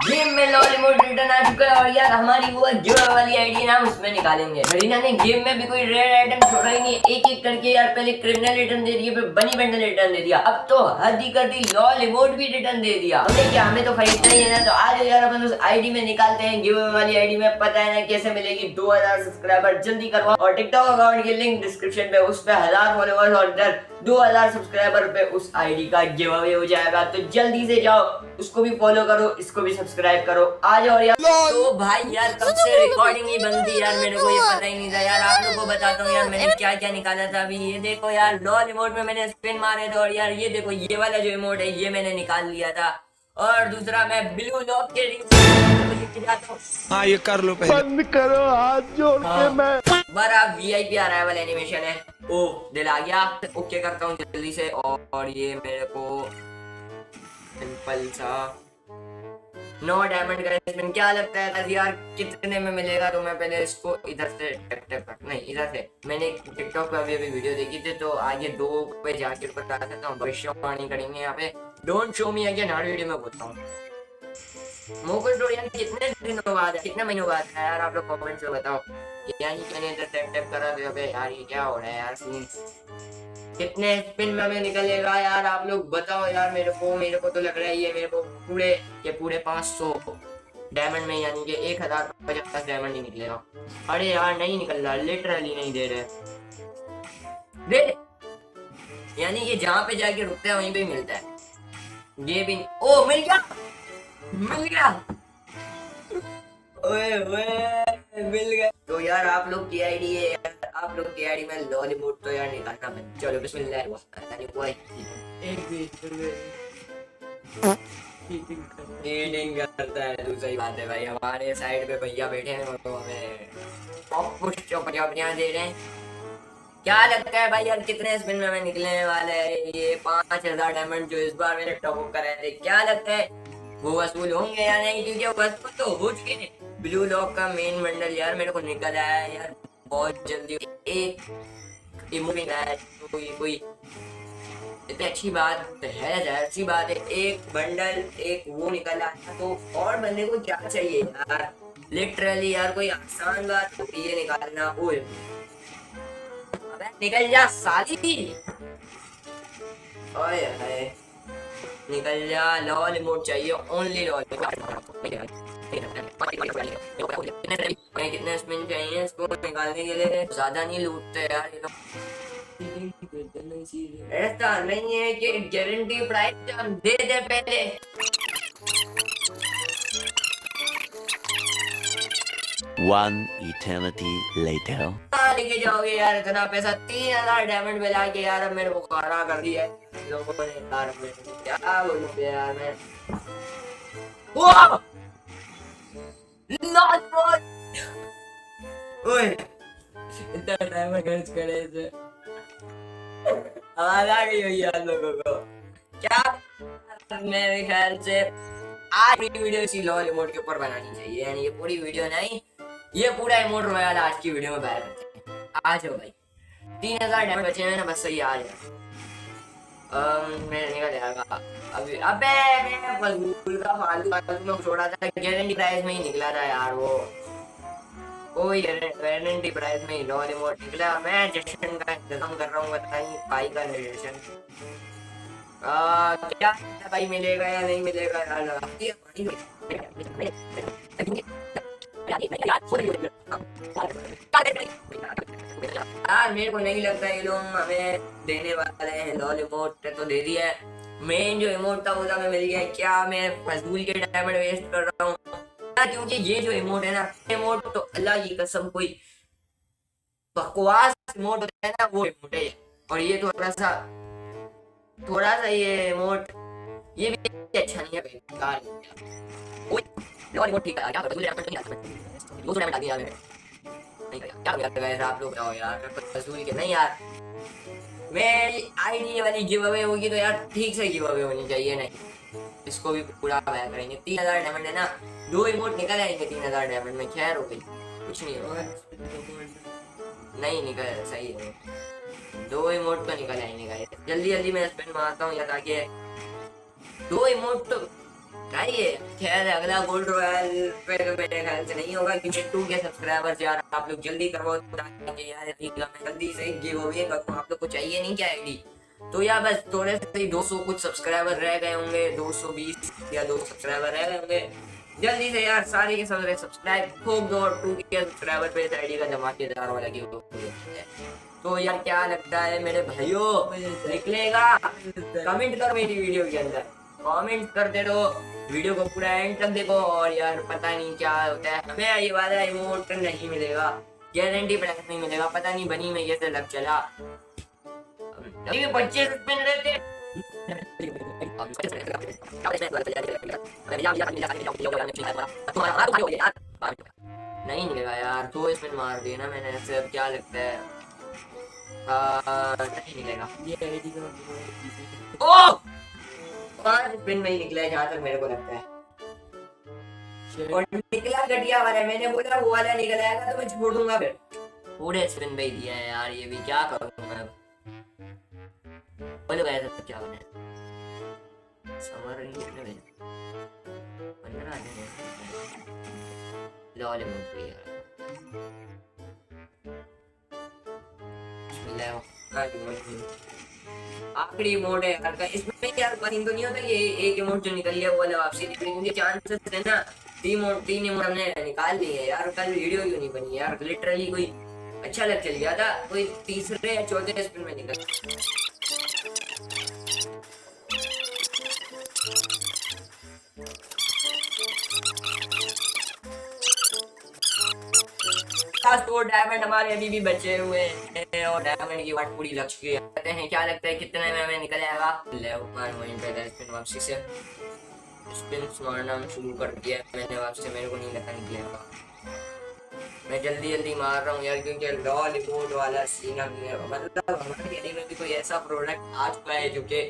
Game में lol emote return आ चुका है और यार हमारी वो गिव वाली आईडी ना हम उसमें निकालेंगे। मरीना ने गेम में भी कोई रेयर आइटम छोड़ा ही नहीं, एक एक करके यार पहले क्रिमिनल रिटर्न दे दिया, फिर बनी बंडल रिटर्न दे दिया, अब तो हद ही कर दी, लॉल इमोट भी रिटर्न दे दिया। हमें क्या, हमें तो खरीदना ही है ना। तो आज यार अपन उस आईडी में निकालते हैं। गिव वाली आईडी में पता है ना कैसे मिलेगी, 2000 सब्सक्राइबर जल्दी करवाओ। और टिकटॉक अकाउंट की लिंक डिस्क्रिप्शन पे, उस पे 1000 फॉलोअर्स और इधर 2000 सब्सक्राइबर पे उस आईडी का गिव अवे हो जाएगा। तो जल्दी से जाओ, उसको भी फॉलो करो, इसको भी सब्सक्राइब करो। आ जाओ यार। तो भाई यार कब से रिकॉर्डिंग ही बंद थी यार, मेरे को ये पता ही नहीं था यार। आप लोगों को बताता हूँ यार मैंने क्या क्या निकाला था। अभी ये देखो यार, लॉल इमोट में मैंने स्पिन मारे थे और यार ये देखो ये वाला जो इमोट है ये मैंने निकाल लिया था। और दूसरा मैं ब्लू लॉक के रिंग जाता हूँ। हाँ ये कर लो पहले। बंद करो हाथ जोड़ के मैं बड़ा वीआईपी अराइवल एनिमेशन है। ओ दिल आ गया, ओके करता हूँ जल्दी से। और ये मेरे को सिंपल सा 9 डायमंड का स्पिन क्या लगता है यार कितने में मिलेगा। तो मैं पहले इसको इधर से नहीं इधर से, मैंने टिकटॉक पे अभी वीडियो देखी थी तो आगे 2 पे जाके बता सकता हूँ, भविष्यवाणी करेंगे यहाँ पे। Don't show me again her video में बोलता हूँ। मोको स्टोरी यार कितने दिनों बाद है, कितने महीनों बाद है यार, आप लोग कमेंट में बताओ। यार मैंने इधर टैप करा तो यार ये क्या हो रहा है यार, सीन कितने स्पिन में हमें निकलेगा यार, आप लोग बताओ यार। मेरे को तो लग रहा है ये मेरे को पूरे 500 डायमंड में, यानी कि 1050 डायमंड ही निकलेगा। अरे यार नहीं निकल रहा, लिटरली नहीं दे रहे। दे यानी कि जहाँ पे जाके रुकते हैं वहीं पे मिलता है। ये भी ओ मिल गया ओए ओए मिल गया। तो यार आप लोग की आईडी है यार, आप लोग की आईडी में लॉल इमोट तो यार निकालना है। चलो बिस्मिल्लाह। चीटिंग करता है तू, सही बात है भाई। हमारे साइड पे भैया बैठे हैं तो हमें चौपटियां दे रहे हैं। क्या लगता है भाई यार कितने स्पिन में हमें निकलने वाले हैं ये 5000 डायमंड जो इस बार मैंने टॉप अप कराए थे। क्या लगता है वो वसूल होंगे या नहीं, क्योंकि वसूल तो हो चुके हैं। ब्लू लॉक का मेन बंडल यार मेरे को निकल आया है यार बहुत जल्दी। एक इमोट आया तो ये कोई इतनी अच्छी बात है, जाहिर सी बात है। एक बंडल एक वो निकल आया तो और बंदे को क्या चाहिए यार, लिटरली यार कोई आसान बात होती है निकालना। ओए निकल जा साली, ओए हाय निकल जा। लॉल इमोट चाहिए, ओनली लॉल। कितने स्पिन चाहिए इसको निकालने के लिए, ज्यादा नहीं लूटते यार ये लोग। ऐसा नहीं है कि गारंटी प्राइस हम दे दे पहले। One eternity later. लेके जाओगे यार इतना पैसा, 3000 डायमंड मिला के यार अब मेरे को खरा कर दिया है लोगों ने यार। क्या बोलूं यार मैं। ओए इतना डायमंड खर्च करे थे, आवाज आ गई होगी यार लोगों को। क्या मेरे ख्याल से आज की वीडियो इसी लॉल इमोट के ऊपर बनानी चाहिए, यानी ये पूरी वीडियो नहीं, ये पूरा इमोट रॉयल आज की वीडियो में बाहर करते हैं। आ जाओ भाई, 3000 डायमंड बचे हैं ना, बस सही आ जाए। मैं निकल जाएगा अभी। अबे मैं फजूल का फालतू में छोड़ा था, गारंटी प्राइस में ही निकला था यार वो, कोई गारंटी प्राइस में ही लॉल इमोट निकला। मैं जश्न का इंतजाम कर रहा हूँ, बताइए भाई का जश्न क्या भाई मिलेगा या नहीं मिलेगा यार। यार मेरे को नहीं लगता ये लोग हमें देने वाले हैं। लॉल इमोट तो दे दिया है, मेन जो इमोट था वो तो हमें मिल गया। क्या मैं फजूल के डायमंड वेस्ट कर रहा हूँ, क्योंकि ये जो इमोट है ना, इमोट तो अल्लाह की कसम कोई बकवास इमोट होता है ना, वो इमोट है। और ये थोड़ा सा ये इमोट ये भी अच्छा नहीं है, बेकार ओए लॉल इमोट ठीक है। क्या फजूल डायमंड नहीं आता, 200 डायमंड आ दिया मैंने, नहीं क्या करते हैं आप लोग बताओ यार। फजूल के नहीं यार, मेरी आईडी वाली गिव अवे होगी तो यार ठीक से गिव अवे होनी चाहिए, नहीं इसको भी पूरा बैन करेंगे। 3000 डायमंड है ना, 2 इमोट निकल आएंगे 3000 डायमंड में। खैर हो गई, कुछ नहीं होगा, नहीं निकल सही है, 2 इमोट तो निकल आएंगे गाइस। जल्दी जल्दी मैं स्पिन मारता हूँ या ताकि 2 इमोट तो नहीं है। खैर अगला गोल्ड रॉयल पे तो मेरे ख्याल से नहीं होगा, क्योंकि 2 के सब्सक्राइबर्स यार आप लोग जल्दी करो, ताकि यार मैं जल्दी से गिव अवे करूं। आप लोग को चाहिए नहीं क्या आईडी? तो यार बस थोड़े से 200 कुछ सब्सक्राइबर रह गए होंगे, 220 या 200 सब्सक्राइबर रह गए होंगे। जल्दी से यार सारे के सारे सब्सक्राइब खूब दो, 2 के सब्सक्राइबर पे इस आईडी का धमाकेदार वाला गिव अवे। तो यार क्या लगता है मेरे भाइयों, निकलेगा? कमेंट करो मेरी वीडियो के अंदर, कमेंट करते रहो, वीडियो को पूरा एंड तक देखो। और यार पता नहीं क्या होता है, हमें ये वाला इमोट नहीं मिलेगा, गारंटी प्लस नहीं मिलेगा। पता नहीं बनी में कैसे लग चला। अभी 25 स्पिन रहते नहीं मिलेगा यार, 2 स्पिन मार दिए ना मैंने ऐसे। अब क्या लगता है नहीं मिलेगा ये आईडी का। ओह 5 स्पिन में ही निकला है जहाँ तक मेरे को लगता है, और निकला घटिया वाला। मैंने बोला वो वाला निकल आएगा तो मैं छोड़ दूंगा, फिर पूरे स्पिन में ही दिया है यार। ये भी क्या करूँ मैं, बोलो गया था क्या बने समर नहीं कितने बजे 15 लॉल मूव पे यार। आखिरी मोड है यार, इसमें यार बनी तो नहीं होता ये एक इमोट जो निकल गया वो वाला वापसी निकली, क्योंकि चांसेस है ना 3 इमोट हमने निकाल लिए यार। कल वीडियो क्यों नहीं बनी यार, लिटरली कोई अच्छा लग चल गया था, कोई तीसरे या चौथे स्पिन में निकल। तो डायमंड हमारे अभी भी बचे हुए हैं, और डायमंड की वाट पूरी लग चुकी है। कहते हैं क्या लगता है कितने में हमें निकल आएगा? ले स्पिन वापसी से स्पिन मारना शुरू कर दिया मैंने वापसी, मेरे को नहीं लगता निकलेगा। मैं जल्दी जल्दी मार रहा हूँ यार, क्योंकि लॉल इमोट वाला सीन मतलब हमारे एरिया में भी कोई ऐसा प्रोडक्ट आ चुका है जो कि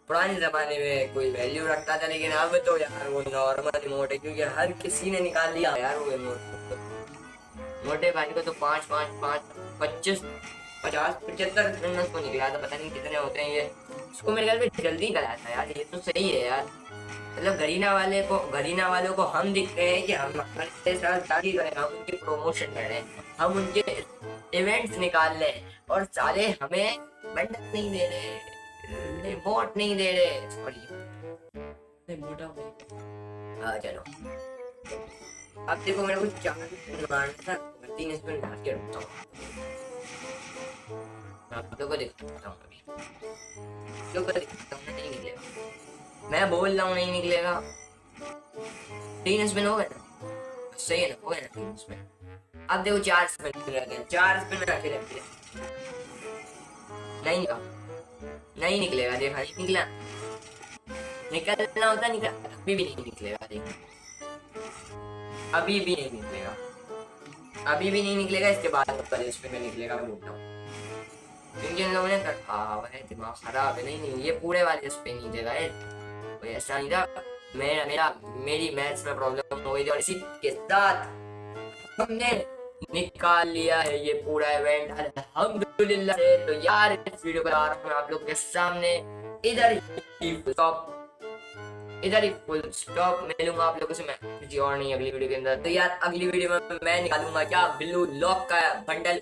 पुराने जमाने में कोई वैल्यू रखता था, लेकिन अब तो यार वो नॉर्मल इमोट है, क्योंकि हर किसी ने निकाल लिया यार वो इमोट। मोटे भाई को तो 5 5 5 25 50 75 स्पिनर्स को निकला था, पता नहीं कितने होते हैं ये। इसको मेरे ख्याल में जल्दी कराया था यार, ये तो सही है यार। मतलब गरीना वालों को हम दिख रहे हैं कि हम हमारे साथ शादी करें, हम उनकी प्रमोशन कर रहे हैं, हम उनके इवेंट्स निकाल रहे हैं, और साले हमें बंडल नहीं दे रहे, वोट नहीं दे रहे। सॉरी मोटा हाँ चलो अब देखो मेरे को 4 स्पिन मारना था, 3 स्पिन मार के रुकता हूँ। आप लोगों को दिखाता हूँ, अभी लोगों को दिखाता हूँ, नहीं निकलेगा। मैं बोल रहा हूँ नहीं निकलेगा। 3 स्पिन हो गए ना, सही है ना, हो गए ना 3 स्पिन। अब देखो 4 स्पिन रह गए, 4 स्पिन में रखे रहते नहीं निकलेगा। देखा नहीं निकला, निकलना होता निकला, अभी भी नहीं निकलेगा। देखो अभी भी नहीं निकलेगा, इसके बाद इस पे में निकलेगा। मैं बोलता हूँ क्योंकि इन लोगों ने है दिमाग खराब है। नहीं ये पूरे वाले इस पे नहीं देगा, कोई ऐसा नहीं था। मेरी मैथ्स में प्रॉब्लम हो गई थी, और इसी के साथ हमने निकाल लिया है ये पूरा इवेंट अल्हम्दुलिल्लाह से। तो यार इस वीडियो को आ रहा हूँ आप लोग के सामने, इधर ही फुल स्टॉप। मिलूंगा आप लोगों से मैं किसी और नहीं अगली वीडियो के अंदर। तो यार अगली वीडियो में मैं निकालूंगा क्या बिल्लू लॉक का बंडल।